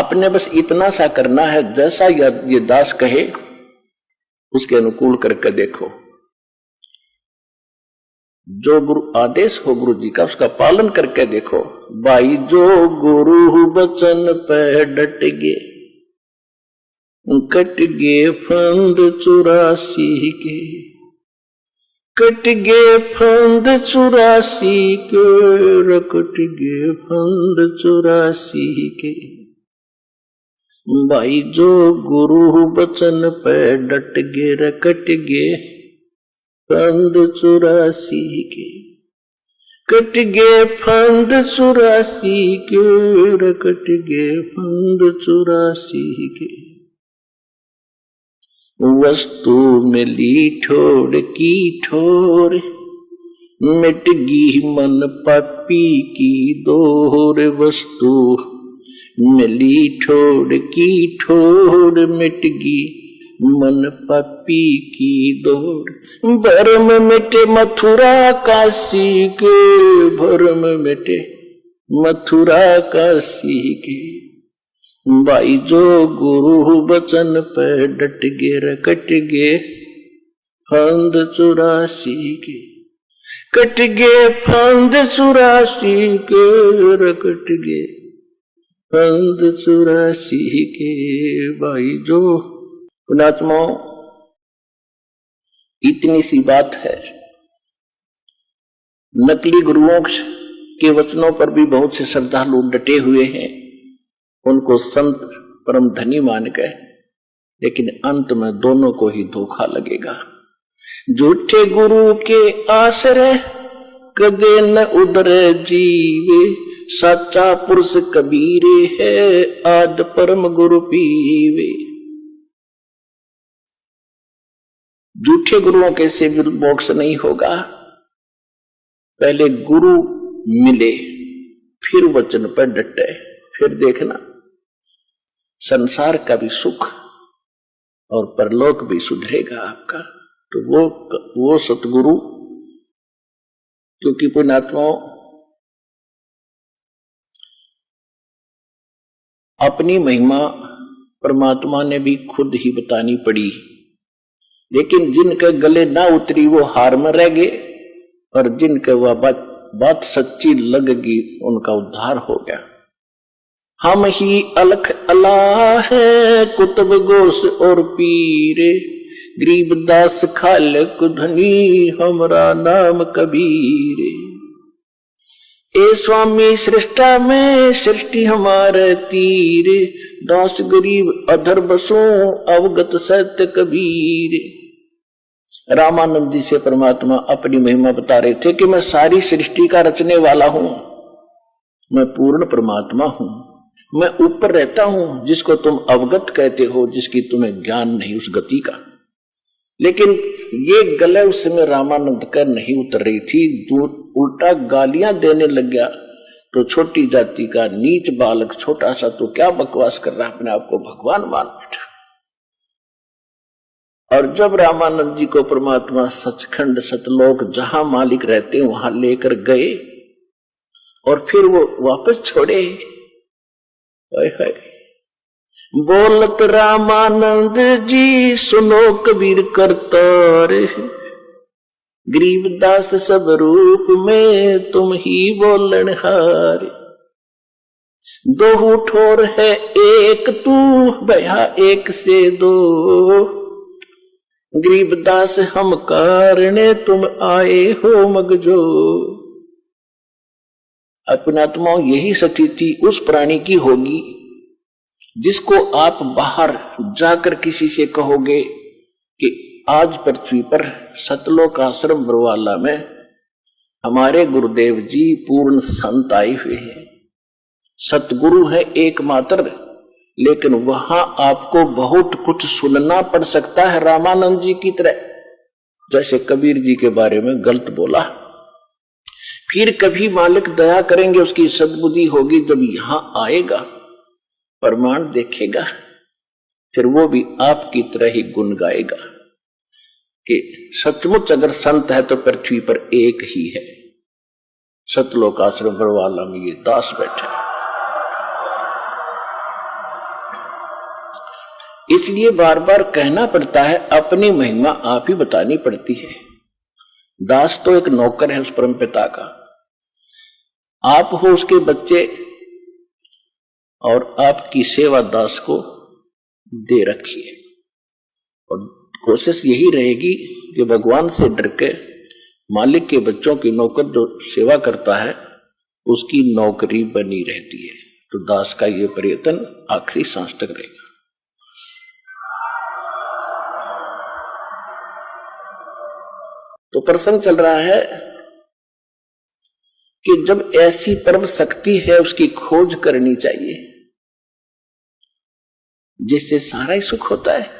आपने बस इतना सा करना है, जैसा ये दास कहे उसके अनुकूल करके देखो। जो गुरु आदेश हो गुरु जी का उसका पालन करके देखो। भाई जो गुरु बचन पे डट गे, कट गे फंद 84 के, कट गे फंद 84 के, कट गे फंद 84 के। भाई जो गुरु बचन पे डट गे रे, कट गे फंद 84 के, कट गे फंद 84 के, रे कट गे फंद 84 के। वस्तु मिली ठोर की ठोर, मिट गी मन पापी की दोर। वस्तु मिली ठोर की ठोर, मिट गी मन पापी की दौड़। भरम मिटे मथुरा काशी के, भरम मिटे मथुरा काशी के। भाई जो गुरु बचन पे डट गे रे, कट गे फंद 84 के, कट गे फंद 84 के, रे कट गे फंद 84 के। भाई जो पुणात्माओं, इतनी सी बात है। नकली गुरुओं के वचनों पर भी बहुत से श्रद्धालु डटे हुए हैं, उनको संत परम धनी मान गए, लेकिन अंत में दोनों को ही धोखा लगेगा। झूठे गुरु के आश्रय कदे न उदरे जीवे, सच्चा पुरुष कबीरे है आद परम गुरु पीवे। झूठे गुरुओं के से भी मोक्ष नहीं होगा। पहले गुरु मिले, फिर वचन पर डटे, फिर देखना संसार का भी सुख और परलोक भी सुधरेगा आपका। तो वो सतगुरु, क्योंकि पुण्यात्माओं अपनी महिमा परमात्मा ने भी खुद ही बतानी पड़ी, लेकिन जिनके गले ना उतरी वो हार में रह गए, और जिनके वह बात सच्ची लगेगी उनका उद्धार हो गया। हम ही अलख अल्लाह है कुतुब गोस और पीरे, गरीबदास खालक धनी हमरा नाम कबीरे। ए स्वामी सृष्टा में सृष्टि हमारे तीरे, दास गरीब अधर बसो अवगत सत्य कबीर। रामानंद जी से परमात्मा अपनी महिमा बता रहे थे कि मैं सारी सृष्टि का रचने वाला हूं, मैं पूर्ण परमात्मा हूं, मैं ऊपर रहता हूं, जिसको तुम अवगत कहते हो, जिसकी तुम्हें ज्ञान नहीं उस गति का। लेकिन ये गले उस समय रामानंद का नहीं उतर रही थी, उल्टा गालियां देने लग गया। तो छोटी जाति का नीच बालक छोटा सा तो क्या बकवास कर रहा है, अपने आप को भगवान मान बैठा। और जब रामानंद जी को परमात्मा सचखंड सतलोक जहां मालिक रहते हैं वहां लेकर गए और फिर वो वापस छोड़े, बोलत रामानंद जी सुनो कबीर करतार, गरीबदास सब रूप में तुम ही बोलनहार। दो ठोर है एक तू भया एक से दो, गरीबदास हम कारणे तुम आए हो मगजो। अपनात्माओं यही स्थिति उस प्राणी की होगी जिसको आप बाहर जाकर किसी से कहोगे कि आज पृथ्वी पर सतलोक आश्रम बरवाला में हमारे गुरुदेव जी पूर्ण संत आए हुए हैं, सतगुरु है एकमात्र, लेकिन वहां आपको बहुत कुछ सुनना पड़ सकता है रामानंद जी की तरह। जैसे कबीर जी के बारे में गलत बोला, फिर कभी मालिक दया करेंगे, उसकी सद्बुद्धि होगी, जब यहां आएगा प्रमाण देखेगा, फिर वो भी आपकी तरह ही गुण गाएगा कि सचमुच अगर संत है तो पृथ्वी पर एक ही है, सतलोक आश्रम बरवाला में ये दास बैठे। इसलिए बार बार कहना पड़ता है, अपनी महिमा आप ही बतानी पड़ती है। दास तो एक नौकर है उस परम पिता का, आप हो उसके बच्चे और आपकी सेवा दास को दे रखी है। और कोशिश यही रहेगी कि भगवान से डर के मालिक के बच्चों की नौकर जो सेवा करता है उसकी नौकरी बनी रहती है। तो दास का ये प्रयत्न आखिरी सांस तक रहेगा। तो प्रसंग चल रहा है कि जब ऐसी परम शक्ति है उसकी खोज करनी चाहिए जिससे सारा ही सुख होता है।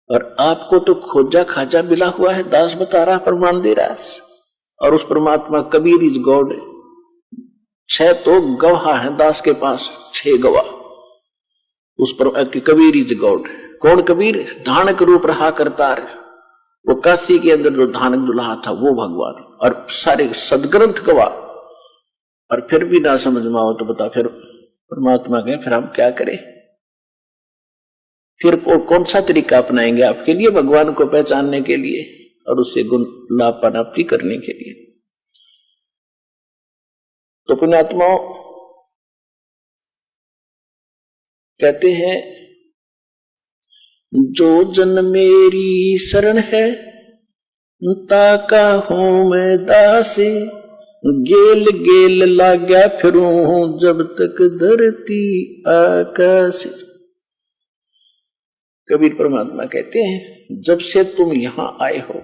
और आपको तो खोजा खाजा मिला हुआ है, दास बता रहा, प्रमाण दे रहा है। और उस परमात्मा कबीर इज गॉड, 6 तो गवाह है दास के पास, 6 गवाह उस पर कबीर इज गॉड। कौन कबीर? धानक रूप रहा करतार, वो काशी के अंदर जो धानक दुल्हा था वो भगवान, और सारे सदग्रंथ गवाह। और फिर भी ना समझ में आओ तो बता, फिर परमात्मा कहे फिर हम क्या करें? फिर कौन सा तरीका अपनाएंगे आपके लिए, भगवान को पहचानने के लिए और उससे गुण लाभ प्राप्ति करने के लिए? तो पुण्यात्माओं कहते हैं, जो जन मेरी शरण है ताका हूं मैं दासी, गेल गेल लाग्या फिरूं जब तक धरती आकाश। कबीर परमात्मा कहते हैं, जब से तुम यहां आए हो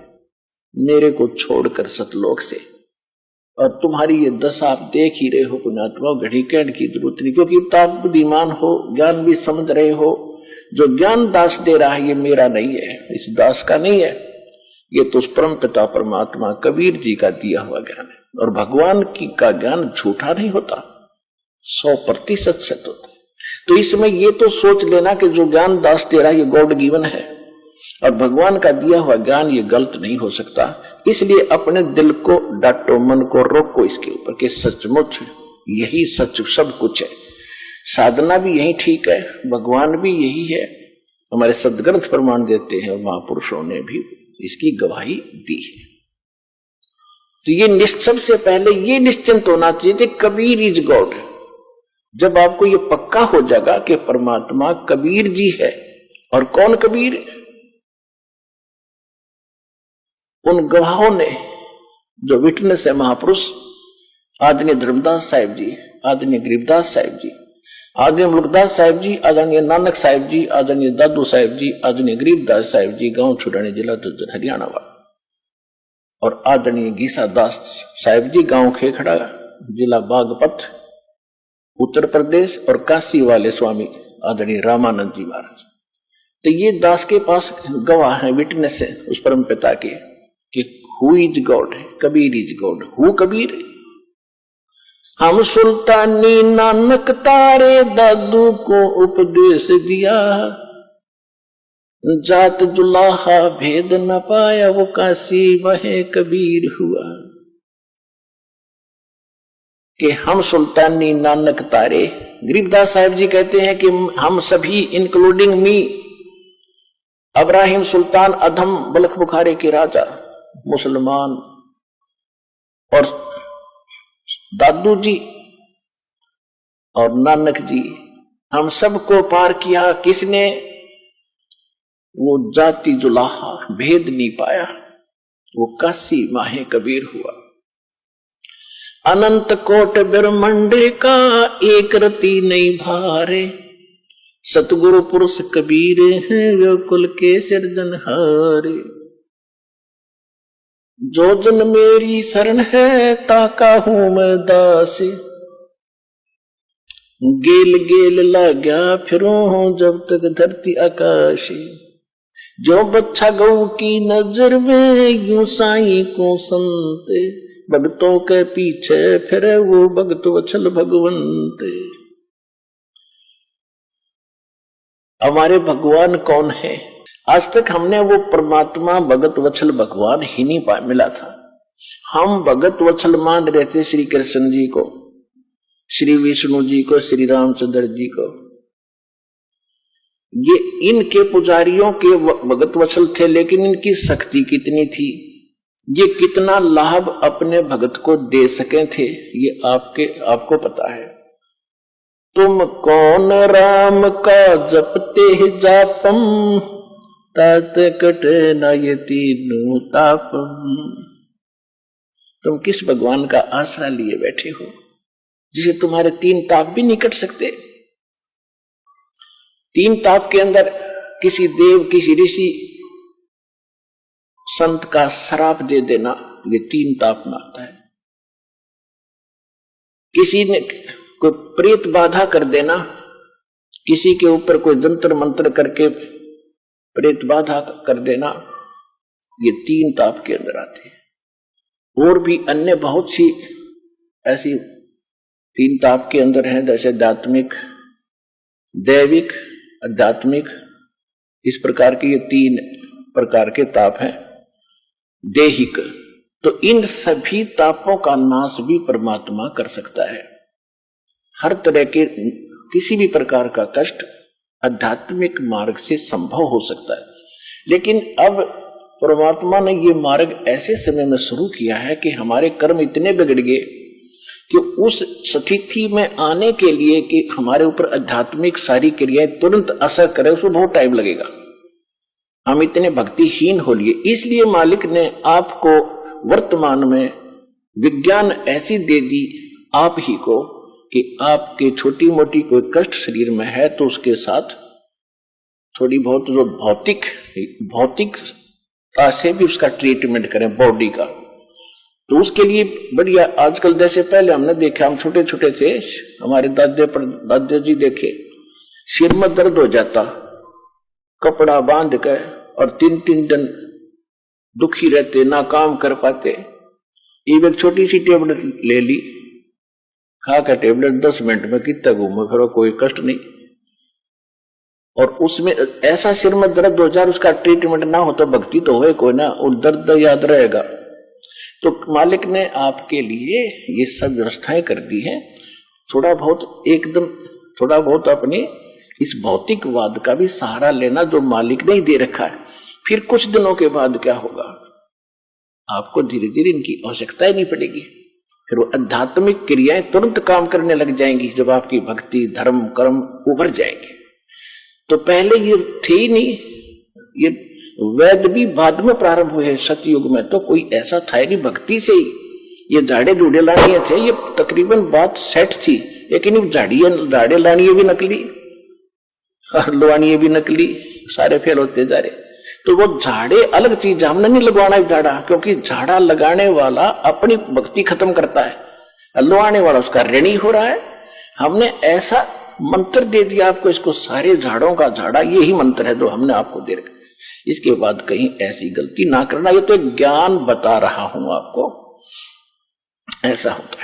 मेरे को छोड़कर सतलोक से, और तुम्हारी ये दशा आप देख ही रहे हो पुण्यात्मा, घड़ी कहने की जरूरत नहीं, क्योंकि आप बुद्धिमान हो, ज्ञान भी समझ रहे हो। जो ज्ञान दास दे रहा है ये मेरा नहीं है, इस दास का नहीं है, ये तो उस परम पिता परमात्मा कबीर जी का दिया हुआ ज्ञान है। और भगवान की का ज्ञान झूठा नहीं होता, 100% सत्य होता है। तो इसमें ये तो सोच लेना कि जो ज्ञान दास दे रहा है ये गॉड गिवन है, और भगवान का दिया हुआ ज्ञान ये गलत नहीं हो सकता। इसलिए अपने दिल को डांटो, मन को रोको इसके ऊपर कि सचमुच यही सच सब कुछ है, साधना भी यही ठीक है, भगवान भी यही है, हमारे सदग्रंथ प्रमाण देते हैं और महापुरुषों ने भी इसकी गवाही दी है। तो ये सबसे पहले ये निश्चिंत होना चाहिए कि कबीर इज गॉड। जब आपको ये पक्का हो जाएगा कि परमात्मा कबीर जी है, और कौन कबीर? उन गवाहों ने जो विटनेस है, महापुरुष आदरणीय धर्मदास साहिब जी, आदरणीय गरीबदास साहिब जी, आदरणीय मुल्कदास साहिब जी, आदरणीय नानक साहिब जी, आदरणीय दादू साहिब जी, आदरणीय गरीबदास साहिब जी, गांव छुड़ानी जिला दज्जर हरियाणा वाला, और आदरणीय गीसा दास साहिब जी, गांव खेखड़ा जिला बागपत उत्तर प्रदेश, और काशी वाले स्वामी आदरणीय रामानंद जी महाराज। तो ये दास के पास गवाह है, विटनेस है उस परम पिता के कि who is God, Kabir is God. Who Kabir? हम सुल्तानी नानक तारे दादू को उपदेश दिया, जात जुलाहा भेद न पाया वो काशी वहे कबीर हुआ। कि हम सुल्तानी नानक तारे, गरीबदास साहिब जी कहते हैं कि हम सभी इंक्लूडिंग मी, अब्राहिम सुल्तान अधम बलख बुखारे के राजा मुसलमान, और दादू जी और नानक जी, हम सबको पार किया किसने? वो जाति जुलाहा भेद नहीं पाया, वो काशी माहे कबीर हुआ। अनंत कोट ब्रह्मंडे का एक रति नहीं भारे, सतगुरु पुरुष कबीर हैं वो कुल के सिरजनहारे। जो जन मेरी शरण है ताका हूं मैं दासी, गेल गेल लाग्या फिरूं जब तक धरती आकाशी। जो बच्चा गौ की नजर में यूं साईं को संते, भक्तों के पीछे फिरे वो भक्त वत्सल भगवंते। हमारे भगवान कौन है? आज तक हमने वो परमात्मा भगत वत्सल भगवान ही नहीं मिला था। हम भगत वत्सल मान रहे थे श्री कृष्ण जी को, श्री विष्णु जी को, श्री रामचंद्र जी को, ये इनके पुजारियों के भगत वत्सल थे, लेकिन इनकी शक्ति कितनी थी, ये कितना लाभ अपने भगत को दे सके थे, ये आपको पता है। तुम कौन राम का जपते ही जापम, तात कटे न ये तीनों तापम। तुम किस भगवान का आसरा लिए बैठे हो जिसे तुम्हारे 3 ताप भी नहीं कट सकते। 3 ताप के अंदर किसी देव, किसी ऋषि, संत का श्राप दे देना, ये 3 ताप में आता है। किसी ने कोई प्रेत बाधा कर देना, किसी के ऊपर कोई जंतर मंत्र करके प्रेत बाधा कर देना, ये 3 ताप के अंदर आते हैं। और भी अन्य बहुत सी ऐसी 3 ताप के अंदर हैं, जैसे आध्यात्मिक, दैविक, आध्यात्मिक, इस प्रकार के ये 3 प्रकार के ताप हैं। देहिक, तो इन सभी तापों का नाश भी परमात्मा कर सकता है। हर तरह के किसी भी प्रकार का कष्ट आध्यात्मिक मार्ग से संभव हो सकता है। लेकिन अब परमात्मा ने ये मार्ग ऐसे समय में शुरू किया है कि हमारे कर्म इतने बिगड़ गए कि उस स्थिति में आने के लिए कि हमारे ऊपर आध्यात्मिक सारी क्रियाएं तुरंत असर करे, उसमें बहुत टाइम लगेगा। हम इतने भक्तिहीन हो लिए, इसलिए मालिक ने आपको वर्तमान में विज्ञान ऐसी दे दी आप ही को कि आपके छोटी मोटी कोई कष्ट शरीर में है तो उसके साथ थोड़ी बहुत जो भौतिकता से भी उसका ट्रीटमेंट करें बॉडी का। तो उसके लिए बढ़िया, आजकल जैसे पहले हमने देखा, हम छोटे छोटे थे, हमारे दादा जी देखे, सिर में दर्द हो जाता, कपड़ा बांध कर और 3-3 दिन दुखी रहते, ना काम कर पाते। एक छोटी सी टेबलेट ले ली, खा कर टेबलेट 10 मिनट में कितना घूमो फिरो, कोई कष्ट नहीं। और उसमें ऐसा सिर में दर्द हो जाए, उसका ट्रीटमेंट ना हो तो भक्ति तो होए कोई ना, और दर्द याद रहेगा। तो मालिक ने आपके लिए ये सब व्यवस्थाएं कर दी हैं। थोड़ा बहुत अपने इस भौतिकवाद का भी सहारा लेना जो मालिक ने ही दे रखा है। फिर कुछ दिनों के बाद क्या होगा, आपको धीरे धीरे इनकी आवश्यकता ही नहीं पड़ेगी। फिर वो आध्यात्मिक क्रियाएं तुरंत काम करने लग जाएंगी जब आपकी भक्ति, धर्म, कर्म उभर जाएंगे। तो पहले ये थे ही नहीं, ये वेद भी बाद में प्रारंभ हुए। सतयुग में तो कोई ऐसा था नहीं, भक्ति से ही ये झाड़े झूड़े लानिए थे, ये तकरीबन बात सेट थी। लेकिन ये झाड़े लानिए भी नकली और लुआनिए भी नकली, सारे फेल होते जा रहे। तो वो झाड़े अलग चीज, हमने नहीं लगवाना झाड़ा, क्योंकि झाड़ा लगाने वाला अपनी भक्ति खत्म करता है, लुआने वाला उसका ऋणी हो रहा है। हमने ऐसा मंत्र दे दिया आपको, इसको सारे झाड़ों का झाड़ा, यही मंत्र है जो हमने आपको दे रखा। इसके बाद कहीं ऐसी गलती ना करना, ये तो एक ज्ञान बता रहा हूं आपको, ऐसा होता।